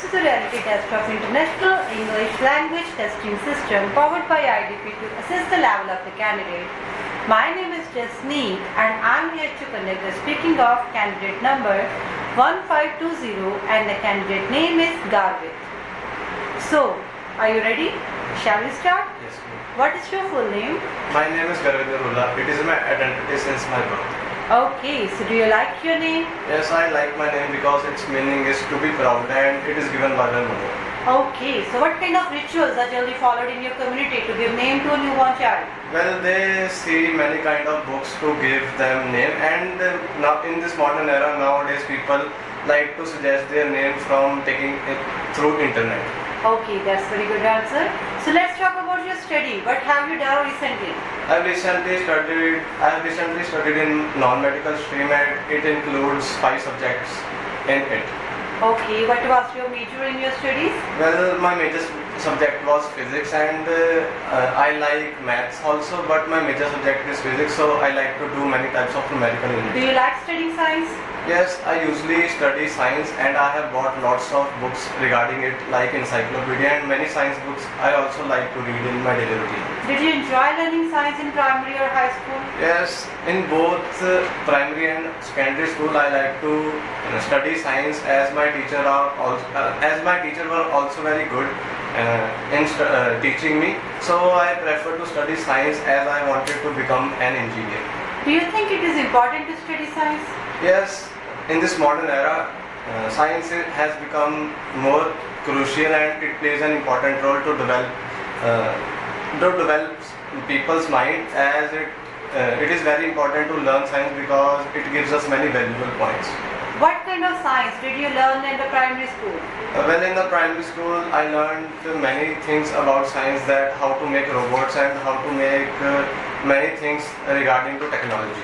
to the reality test of International English Language Testing System powered by IDP to assess the level of the candidate. My name is Jasneet and I am here to conduct the speaking of candidate number 1520 and the candidate name is Garvit. So, are you ready? Shall we start? Yes, ma'am. What is your full name? My name is Garvit. It is my identity since my birth. Okay, so do you like your name? Yes, I like my name because its meaning is to be proud and it is given by my mother. Okay, so what kind of rituals are generally followed in your community to give name to a newborn child? Well, they see many kind of books to give them name, and now in this modern era nowadays people like to suggest their name from taking it through internet. Okay, that's very good answer. So let's talk about your study. What have you done recently? I have recently studied in non-medical stream and it includes 5 subjects in it. Okay, what was your major in your studies? Well, my major subject was physics and I like maths also, but my major subject is physics, so I like to do many types of numerical units. Do you like studying science? Yes, I usually study science and I have bought lots of books regarding it like encyclopedia and many science books I also like to read in my daily routine. Did you enjoy learning science in primary or high school? Yes, in both primary and secondary school I like to study science as my teacher were also very good in teaching me. So I prefer to study science as I wanted to become an engineer. Do you think it is important to study science? Yes, in this modern era, science has become more crucial and it plays an important role to develop people's mind, as it is very important to learn science because it gives us many valuable points. What kind of science did you learn in the primary school? Well, in the primary school, I learned many things about science, that how to make robots and how to make many things regarding to technology.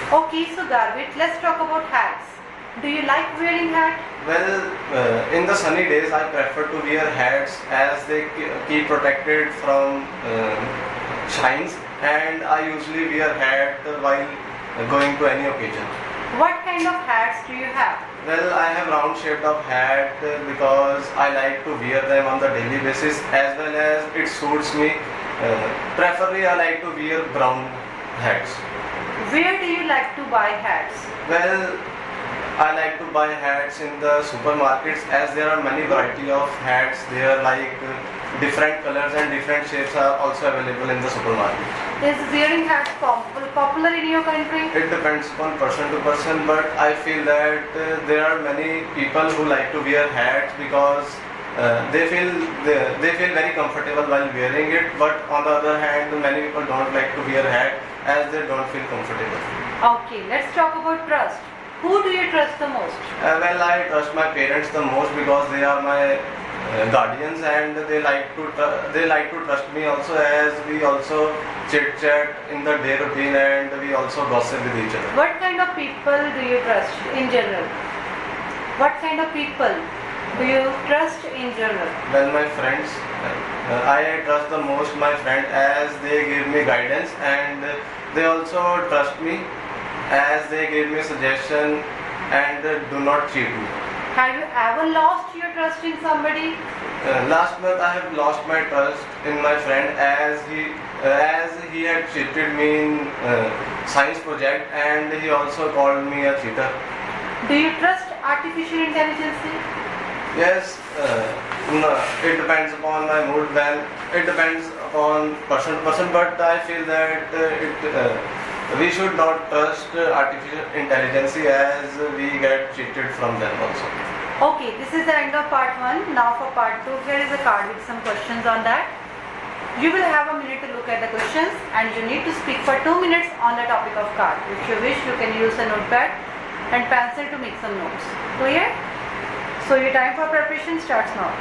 Okay, so Garvit, let's talk about hats. Do you like wearing hat? Well, in the sunny days, I prefer to wear hats as they keep protected from shines, and I usually wear hat while going to any occasion. What kind of hats do you have? Well, I have round shaped of hat because I like to wear them on the daily basis, as well as it suits me. Preferably, I like to wear brown hats. Where do you like to buy hats? Well, I like to buy hats in the supermarkets, as there are many variety of hats. They are like different colors and different shapes are also available in the supermarket. Is wearing hats popular in your country? It depends on person to person, but I feel that there are many people who like to wear hats because they feel very comfortable while wearing it. But on the other hand, many people don't like to wear hat as they don't feel comfortable. Okay, let's talk about trust. Who do you trust the most? Well, I trust my parents the most because they are my guardians and they like to trust me also, as we also chit chat in the day routine and we also gossip with each other. What kind of people do you trust in general? What kind of people do you trust in general? Well, my friends, I trust the most my friend as they give me guidance, and they also trust me as they give me suggestion and do not cheat me. Have you ever lost your trust in somebody? Last month I have lost my trust in my friend as he had cheated me in science project, and he also called me a cheater. Do you trust artificial intelligence? Yes, no, it depends upon my mood. Well, it depends upon person to person, but I feel that we should not trust artificial intelligence as we get cheated from them also. Okay, this is the end of part 1. Now for part 2, here is a card with some questions on that. You will have a minute to look at the questions and you need to speak for 2 minutes on the topic of card. If you wish, you can use a notepad and pencil to make some notes. Clear? So your time for preparation starts now.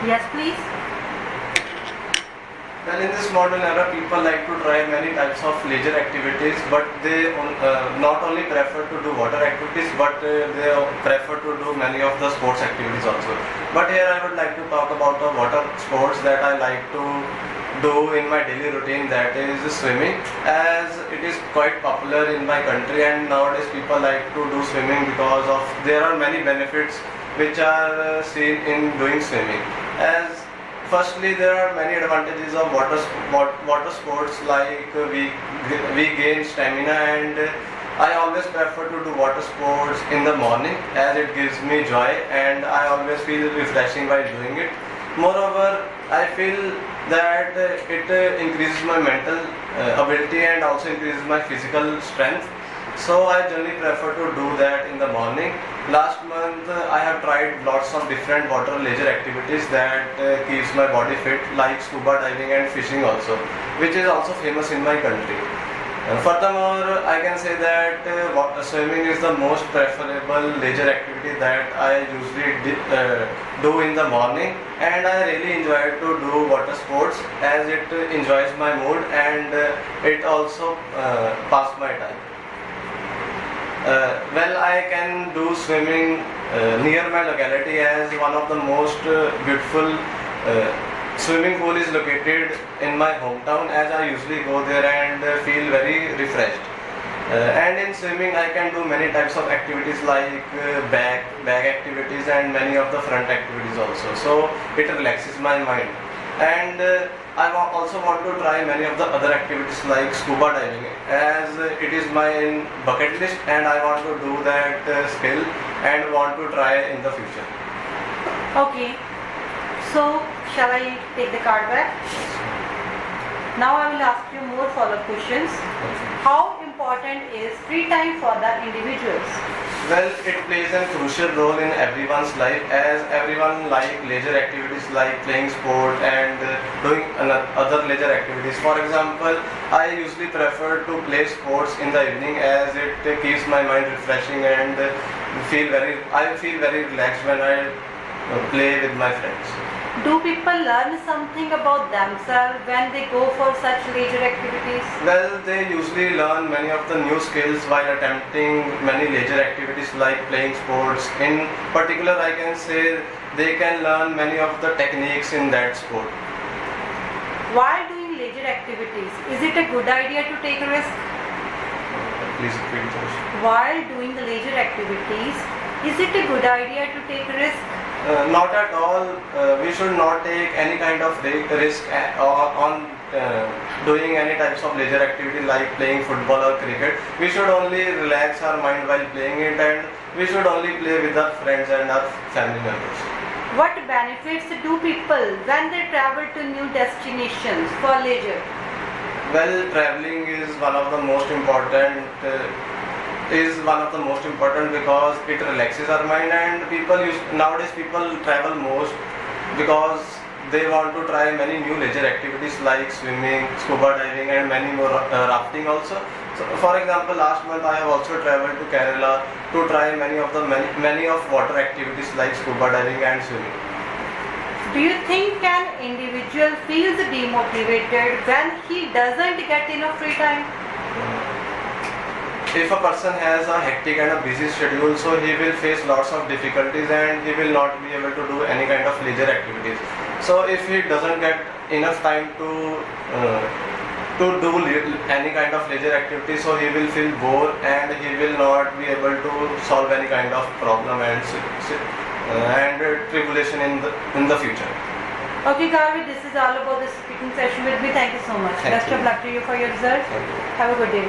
Yes, please. Well, in this modern era, people like to try many types of leisure activities, but they not only prefer to do water activities, but they prefer to do many of the sports activities also. But here I would like to talk about the water sports that I like to do in my daily routine, that is swimming, as it is quite popular in my country, and nowadays people like to do swimming because of there are many benefits which are seen in doing swimming. As firstly, there are many advantages of water sports, like we gain stamina, and I always prefer to do water sports in the morning as it gives me joy and I always feel refreshing while doing it. Moreover, I feel that it increases my mental ability and also increases my physical strength. So I generally prefer to do that in the morning. Last month I have tried lots of different water leisure activities that keeps my body fit, like scuba diving and fishing also, which is also famous in my country. Furthermore, I can say that swimming is the most preferable leisure activity that I usually do in the morning, and I really enjoy to do water sports as it enjoys my mood and it also passes my time. Well, I can do swimming near my locality, as one of the most beautiful swimming pool is located in my hometown, as I usually go there and feel very refreshed. And in swimming I can do many types of activities like back activities and many of the front activities also. So it relaxes my mind. And I also want to try many of the other activities like scuba diving, as it is my bucket list and I want to do that skill and want to try in the future. Okay. So, shall I take the card back? Now I will ask you more follow-up questions. How important is free time for the individuals? Well, it plays a crucial role in everyone's life, as everyone like leisure activities like playing sport and doing other leisure activities. For example, I usually prefer to play sports in the evening as it keeps my mind refreshing and I feel very relaxed when I play with my friends. Do people learn something about themselves when they go for such leisure activities? Well, they usually learn many of the new skills while attempting many leisure activities like playing sports. In particular, I can say they can learn many of the techniques in that sport. While doing leisure activities, is it a good idea to take a risk? Please repeat the question. While doing the leisure activities, is it a good idea to take a risk? Not at all. We should not take any kind of risk on doing any types of leisure activity like playing football or cricket. We should only relax our mind while playing it, and we should only play with our friends and our family members. What benefits do people when they travel to new destinations for leisure? Well, traveling is one of the most important. Because it relaxes our mind, and nowadays people travel most because they want to try many new leisure activities like swimming, scuba diving and many more, rafting also. So, for example, last month I have also traveled to Kerala to try many of water activities like scuba diving and swimming. Do you think an individual feels demotivated when he doesn't get enough free time? If a person has a hectic and a busy schedule, so he will face lots of difficulties and he will not be able to do any kind of leisure activities. So if he doesn't get enough time to do any kind of leisure activity, so he will feel bored and he will not be able to solve any kind of problem and tribulation in the future. Okay, Garvit, this is all about the speaking session with me. Thank you so much. Best of luck to you for your results. Have a good day.